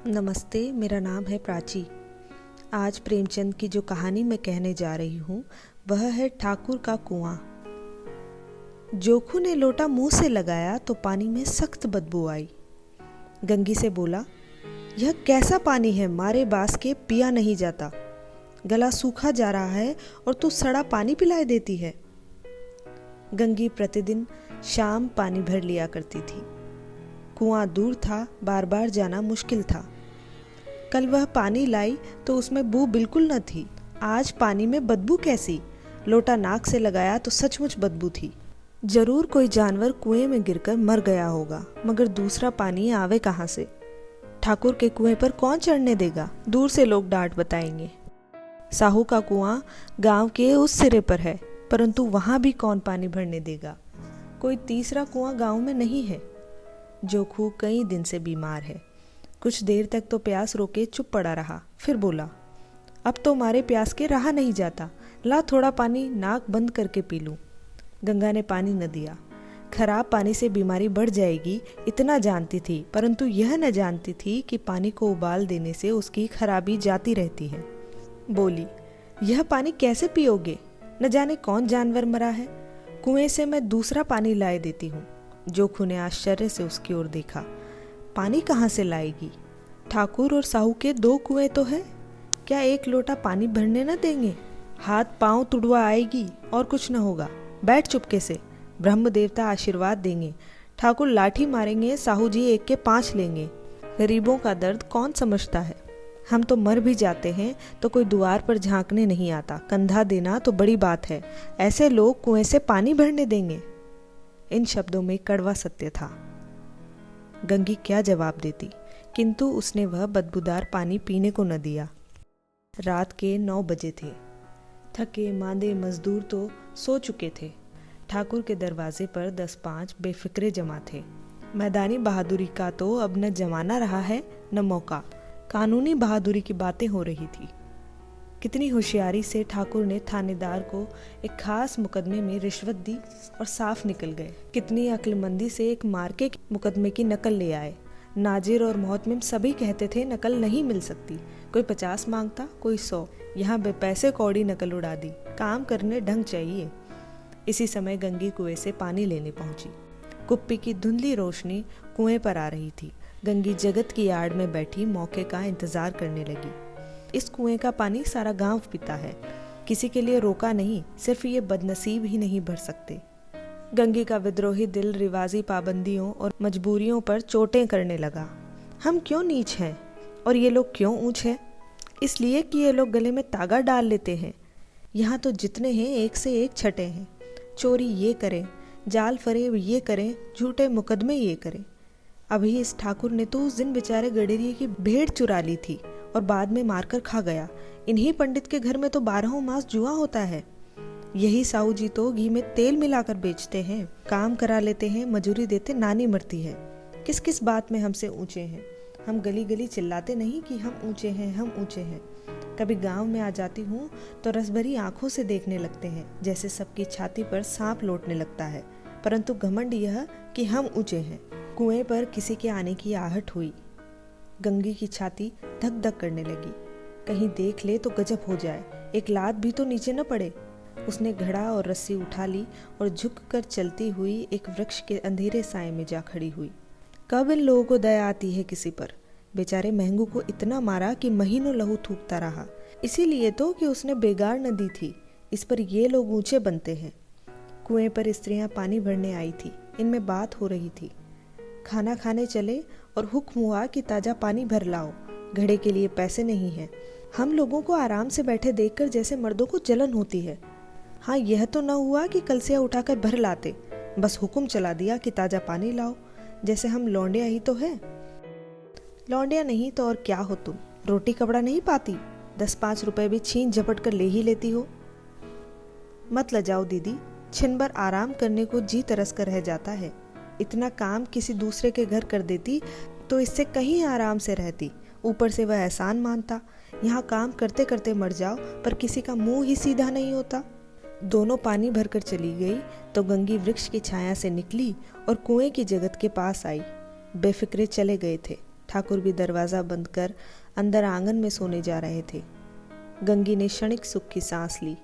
नमस्ते, मेरा नाम है प्राची। आज प्रेमचंद की जो कहानी मैं कहने जा रही हूँ वह है ठाकुर का कुआं। जोखू ने लोटा मुंह से लगाया तो पानी में सख्त बदबू आई। गंगी से बोला, यह कैसा पानी है, मारे बास के पिया नहीं जाता। गला सूखा जा रहा है और तू सड़ा पानी पिलाए देती है। गंगी प्रतिदिन शाम पानी भर लिया करती थी। कुआं दूर था, बार बार जाना मुश्किल था। कल वह पानी लाई तो उसमें बू बिल्कुल न थी। आज पानी में बदबू कैसी? लोटा नाक से लगाया तो सचमुच बदबू थी। जरूर कोई जानवर कुएं में गिरकर मर गया होगा, मगर दूसरा पानी आवे कहाँ से? ठाकुर के कुएं पर कौन चढ़ने देगा? दूर से लोग डांट बताएंगे। साहू का कुआं गांव के उस सिरे पर है, परंतु वहां भी कौन पानी भरने देगा? कोई तीसरा कुआं गांव में नहीं है। जोखू कई दिन से बीमार है। कुछ देर तक तो प्यास रोके चुप पड़ा रहा, फिर बोला, अब तो मारे प्यास के रहा नहीं जाता। ला थोड़ा पानी नाक बंद करके पी लूं। गंगा ने पानी न दिया। खराब पानी से बीमारी बढ़ जाएगी इतना जानती थी, परंतु यह न जानती थी कि पानी को उबाल देने से उसकी खराबी जाती रहती है। बोली, यह पानी कैसे पियोगे? न जाने कौन जानवर मरा है। कुएं से मैं दूसरा पानी लाए देती हूँ। जोखू ने आश्चर्य से उसकी ओर देखा। पानी कहाँ से लाएगी? ठाकुर और साहू के 2 कुएं तो है, क्या एक लोटा पानी भरने न देंगे? हाथ पांव तुड़वा आएगी और कुछ न होगा। बैठ चुपके से, ब्रह्म देवता आशीर्वाद देंगे। ठाकुर लाठी मारेंगे, साहू जी 1 के 5 लेंगे। गरीबों का दर्द कौन समझता है? हम तो मर भी जाते हैं तो कोई द्वार पर झांकने नहीं आता। कंधा देना तो बड़ी बात है, ऐसे लोग कुएं से पानी भरने देंगे? इन शब्दों में कड़वा सत्य था। गंगी क्या जवाब देती, किंतु उसने वह बदबूदार पानी पीने को न दिया। रात के 9 बजे थे। थके मांदे मजदूर तो सो चुके थे। ठाकुर के दरवाजे पर 10-5 बेफिक्रे जमा थे। मैदानी बहादुरी का तो अब न जमाना रहा है न मौका। कानूनी बहादुरी की बातें हो रही थी। कितनी होशियारी से ठाकुर ने थानेदार को एक खास मुकदमे में रिश्वत दी और साफ निकल गए। कितनी अक्लमंदी से एक मार्के के मुकदमे की नकल ले आए। नाजिर और मोहतमिम सभी कहते थे नकल नहीं मिल सकती। कोई 50 मांगता, कोई 100। यहाँ बेपैसे कौड़ी नकल उड़ा दी। काम करने ढंग चाहिए। इसी समय गंगी कुएं से पानी लेने पहुंची। कुप्पी की धुंधली रोशनी कुएं पर आ रही थी। गंगी जगत की आड़ में बैठी मौके का इंतजार करने लगी। इस कुएं का पानी सारा गांव पीता है, किसी के लिए रोका नहीं। सिर्फ ये बदनसीब ही नहीं भर सकते। गंगी का विद्रोही दिल रिवाजी पाबंदियों और मजबूरियों पर चोटें करने लगा। हम क्यों नीच हैं और ये लोग क्यों ऊंच हैं? इसलिए कि ये लोग गले में तागा डाल लेते हैं। यहाँ तो जितने हैं एक से एक छठे हैं। चोरी ये करें, जाल फरेब ये करें, झूठे मुकदमे ये करें। अभी इस ठाकुर ने तो उस दिन बेचारे गडेरिए की भेड़ चुरा ली थी और बाद में मारकर खा गया। इन्हीं पंडित के घर में तो 12 मास जुआ होता है। यही साहू जी तो घी में तेल मिलाकर बेचते हैं। काम करा लेते हैं, मजूरी देते नानी मरती है। किस किस बात में हमसे ऊंचे हैं? हम गली गली चिल्लाते नहीं कि हम ऊंचे हैं, हम ऊंचे हैं। कभी गांव में आ जाती हूँ तो रसभरी आंखों से देखने लगते हैं, जैसे सबकी छाती पर सांप लौटने लगता है। परंतु घमंड यह कि हम ऊंचे हैं। कुएं पर किसी के आने की आहट हुई। गंगी की छाती धक धक करने लगी। कहीं देख ले तो गजब हो जाए, एक लात भी तो नीचे न पड़े। उसने घड़ा और रस्सी उठा ली और झुककर चलती हुई एक वृक्ष के अंधेरे साए में जा खड़ी हुई। कब इन लोगों को दया आती है किसी पर? बेचारे महंगू को इतना मारा कि महीनों लहू थूकता रहा। इसीलिए तो कि उसने बेगार न दी थी। इस पर ये लोग ऊंचे बनते हैं। कुएं पर स्त्रियां पानी भरने आई थी। इनमें बात हो रही थी। खाना खाने चले और हुक्म हुआ कि ताजा पानी भर लाओ। घड़े के लिए पैसे नहीं है। हम लोगों को आराम से बैठे देखकर जैसे मर्दों को जलन होती है। हाँ, यह तो न हुआ कि कलसिया उठाकर भर लाते, बस हुक्म चला दिया कि ताजा पानी लाओ, जैसे हम लौंडिया ही तो है। लौंडिया नहीं तो और क्या हो तुम? रोटी कपड़ा नहीं पाती? 10-5 रुपए भी छीन झपट कर ले ही लेती हो। मत लजाओ दीदी, छिन भर आराम करने को जी तरस कर रह जाता है। इतना काम किसी दूसरे के घर कर देती तो इससे कहीं आराम से रहती। ऊपर से वह एहसान मानता। यहाँ काम करते करते मर जाओ पर किसी का मुंह ही सीधा नहीं होता। दोनों पानी भरकर चली गई तो गंगी वृक्ष की छाया से निकली और कुएं की जगत के पास आई। बेफिक्रे चले गए थे। ठाकुर भी दरवाज़ा बंद कर अंदर आंगन में सोने जा रहे थे। गंगी ने क्षणिक सुख की सांस ली।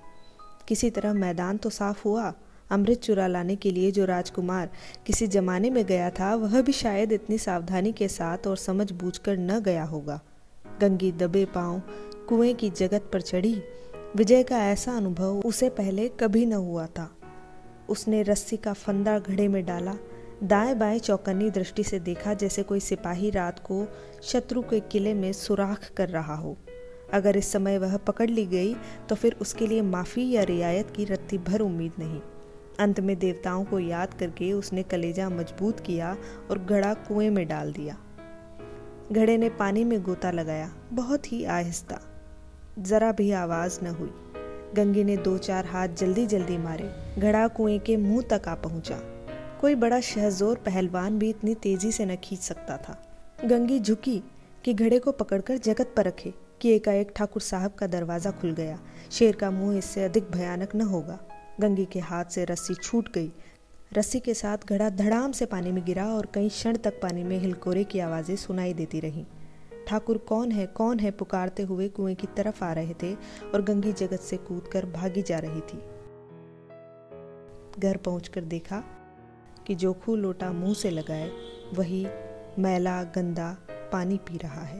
किसी तरह मैदान तो साफ हुआ। अमृत चुरा लाने के लिए जो राजकुमार किसी जमाने में गया था, वह भी शायद इतनी सावधानी के साथ और समझ बूझकर न गया होगा। गंगी दबे पांव कुएं की जगत पर चढ़ी। विजय का ऐसा अनुभव उसे पहले कभी न हुआ था। उसने रस्सी का फंदा घड़े में डाला, दाएं बाएं चौकन्नी दृष्टि से देखा, जैसे कोई सिपाही रात को शत्रु के किले में सुराख कर रहा हो। अगर इस समय वह पकड़ ली गई तो फिर उसके लिए माफ़ी या रियायत की रत्ती भर उम्मीद नहीं। अंत में देवताओं को याद करके उसने कलेजा मजबूत किया और घड़ा कुएं में डाल दिया। घड़े ने पानी में गोता लगाया, बहुत ही आहिस्ता, जरा भी आवाज़ न हुई। गंगी ने 2-4 हाथ जल्दी जल्दी मारे। घड़ा कुएं के मुंह तक आ पहुंचा। कोई बड़ा शहजोर पहलवान भी इतनी तेजी से न खींच सकता था। गंगी झुकी कि घड़े को पकड़कर जगत पर रखे कि एकाएक ठाकुर साहब का दरवाज़ा खुल गया। शेर का मुंह इससे अधिक भयानक न होगा। गंगी के हाथ से रस्सी छूट गई। रस्सी के साथ घड़ा धड़ाम से पानी में गिरा और कई क्षण तक पानी में हिलकोरे की आवाज़ें सुनाई देती रहीं। ठाकुर कौन है पुकारते हुए कुएं की तरफ आ रहे थे और गंगी जगत से कूदकर भागी जा रही थी। घर पहुंचकर देखा कि जोखू लोटा मुंह से लगाए वही मैला गंदा पानी पी रहा है।